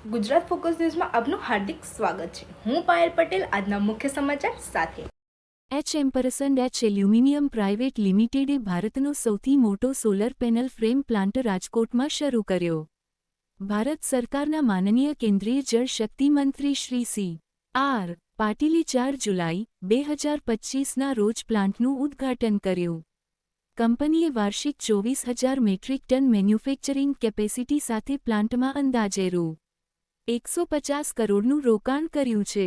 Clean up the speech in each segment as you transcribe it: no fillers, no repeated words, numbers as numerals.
Gujarat focus ન્યૂઝમાં આપનું હાર્દિક સ્વાગત છે। હું પાયલ પટેલ। આજના મુખ્ય સમાચાર સાથે એચ એલ્યુમિનિયમ પ્રાઇવેટ લિમિટેડે ભારતનો સૌથી મોટો સોલર પેનલ ફ્રેમ પ્લાન્ટ રાજકોટમાં શરૂ કર્યો। ભારત સરકારના માનનીય કેન્દ્રીય જળ શક્તિ મંત્રી શ્રી સી.આર. પાટીલે 4 જુલાઈ 2025ના રોજ પ્લાન્ટનું ઉદ્ઘાટન કર્યું। કંપનીએ વાર્ષિક 24,000 મેટ્રિક ટન મેન્યુફેક્ચરિંગ કેપેસિટી સાથે પ્લાન્ટમાં અંદાજે રૂ. 150 કરોડનું રોકાણ કર્યું છે।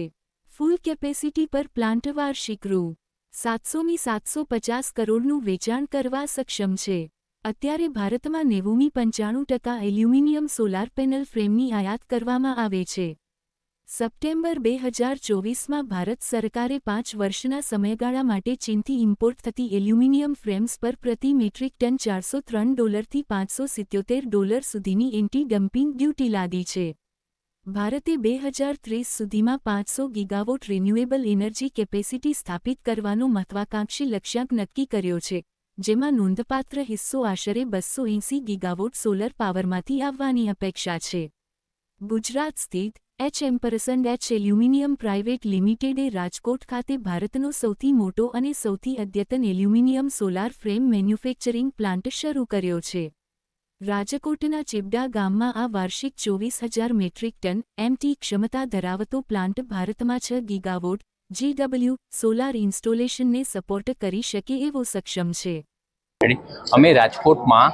ફૂલ કેપેસિટી પર પ્લાન્ટ વાર્ષિક રૂ. 750 કરોડનું વેચાણ કરવા સક્ષમ છે। અત્યારે ભારતમાં 95% એલ્યુમિનિયમ સોલાર પેનલ ફ્રેમની આયાત કરવામાં આવે છે। સપ્ટેમ્બર 2024માં ભારત સરકારે 5 વર્ષના સમયગાળા માટે ચીનથી ઇમ્પોર્ટ થતી એલ્યુમિનિયમ ફ્રેમ્સ પર પ્રતિ મેટ્રિક ટન $403 થી $577 સુધીની એન્ટી ડમ્પિંગ ડ્યુટી લાદી છે। ભારતે 2030 સુધીમાં 500 ગીગાવોટ રિન્યુએબલ એનર્જી કેપેસિટી સ્થાપિત કરવાનો મહત્વાકાંક્ષી લક્ષ્યાંક નક્કી કર્યો છે, જેમાં નોંધપાત્ર હિસ્સો આશરે 280 ગીગાવોટ સોલર પાવરમાંથી આવવાની અપેક્ષા છે। ગુજરાત સ્થિત એચ એલ્યુમિનિયમ પ્રાઇવેટ લિમિટેડે રાજકોટ ખાતે ભારતનો સૌથી મોટો અને સૌથી અદ્યતન aluminium solar frame manufacturing plant શરૂ કર્યો છે। રાજકોટના ચીબડા ગામમાં આ વાર્ષિક 24,000 મેટ્રિક ટન એમટી ક્ષમતા ધરાવતો પ્લાન્ટ ભારતમાં 6 ગીગાવોટ GW સોલાર ઇન્સ્ટોલેશનને સપોર્ટ કરી શકે એવો સક્ષમ છે। અમે રાજકોટમાં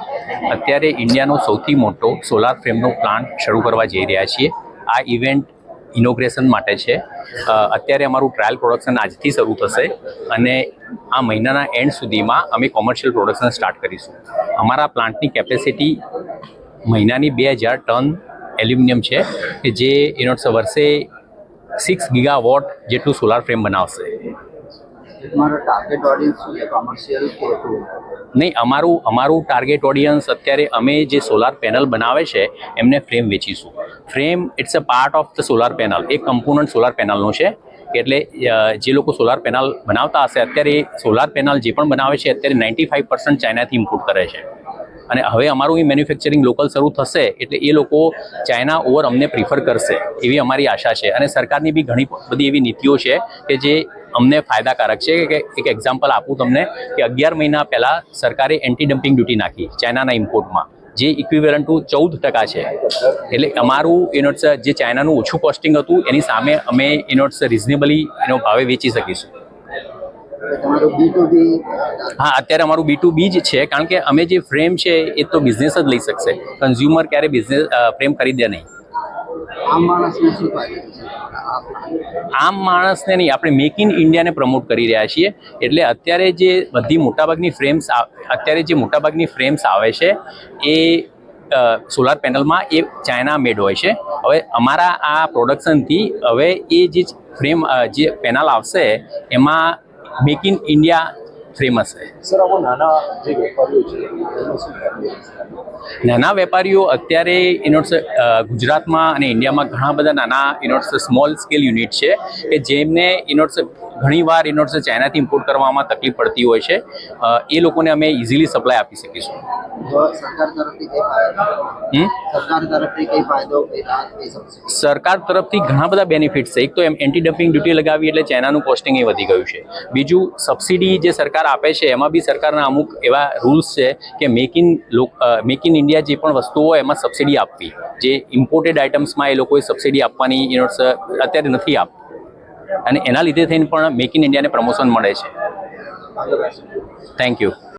અત્યારે ઇન્ડિયાનો સૌથી મોટો સોલાર ફ્રેમનો પ્લાન્ટ શરૂ કરવા જઈ રહ્યા છીએ। આ ઇવેન્ટ ઇનોગ્રેશન માટે છે। અત્યારે અમારું ટ્રાયલ પ્રોડક્શન આજથી શરૂ થશે અને આ મહિનાના એન્ડ સુધીમાં અમે કોમર્શિયલ પ્રોડક્શન સ્ટાર્ટ કરીશું। અમારા પ્લાન્ટની કેપેસિટી મહિનાની 2000 ટન એલ્યુમિનિયમ છે કે જે વર્ષે 6 ગીગાવોટ જેટલું સોલાર ફ્રેમ બનાવશે। નહીં, અમારું ટાર્ગેટ ઓડિયન્સ અત્યારે અમે જે સોલાર પેનલ બનાવે છે એમને ફ્રેમ વેચીશું। Frame it's a part of the solar panel, એક કમ્પોનન્ટ સોલાર પેનલનું છે। એટલે જે લોકો સોલાર પેનલ બનાવતા હશે અત્યારે એ સોલાર પેનલ જે પણ બનાવે છે અત્યારે 95% ચાઇનાથી ઇમ્પોર્ટ કરે છે અને હવે અમારું એ મેન્યુફેક્ચરિંગ લોકલ શરૂ થશે એટલે એ લોકો ચાઇના ઓવર અમને પ્રિફર કરશે એવી અમારી આશા છે। અને સરકારની બી ઘણી બધી એવી નીતિઓ છે કે જે અમને ફાયદાકારક છે। કે એક એક્ઝામ્પલ આપું તમને કે 11 મહિના પહેલાં સરકારે એન્ટી ડમ્પિંગ ડ્યુટી નાખી ચાઇનાના ઇમ્પોર્ટમાં, જે ઇક્વિવેલન્ટ ટુ 14% છે। એટલે અમારું જે ચાઇનાનું ઓછું કોસ્ટિંગ હતું એની સામે અમે રિઝનેબલી ભાવે વેચી શકીશું। હા, અત્યારે અમારું B2B જ છે, કારણ કે અમે જે ફ્રેમ છે એ તો બિઝનેસ જ લઈ શકશે, કન્ઝ્યુમર ક્યારે બિઝનેસ ફ્રેમ ખરીદે નહીં। આમ માણસને નહીં, આપણે મેક ઇન ઇન્ડિયાને પ્રમોટ કરી રહ્યા છીએ। એટલે અત્યારે જે મોટાભાગની ફ્રેમ્સ આવે છે એ સોલાર પેનલમાં એ ચાઇના મેડ હોય છે। હવે અમારા આ પ્રોડક્શનથી હવે એ જે પેનલ આવશે એમાં મેક ઇન ઇન્ડિયા ફ્રેમ હશે। નાના વેપારીઓ અત્યારે ગુજરાતમાં અને ઇન્ડિયામાં ઘણા બધા નાના સ્મોલ સ્કેલ યુનિટ છે કે જેમને ઘણીવાર ચાઇનાથી ઇમ્પોર્ટ કરવામાં તકલીફ પડતી હોય છે। એ લોકોને અમે ઇઝીલી સપ્લાય આપી શકીશું। સરકાર તરફથી ઘણા બધા બેનિફિટ્સ છે। એક તો એન્ટી ડમ્પિંગ ડ્યુટી લગાવી એટલે ચાઇનાનું કોસ્ટિંગ એ વધી ગયું છે। બીજું, સબસિડી જે સરકાર આપે છે એમાં બી સરકારના અમુક એવા રૂલ્સ છે કે મેક ઇન ઇન્ડિયા જે પણ વસ્તુઓ હોય એમાં સબસિડી આપવી, જે ઇમ્પોર્ટેડ આઇટમ્સમાં એ લોકોએ સબસિડી આપવાની અત્યારે નથી આપતી અને એના લીધે થઈને પણ મેક ઇન ઇન્ડિયાને પ્રમોશન મળે છે। Thank you.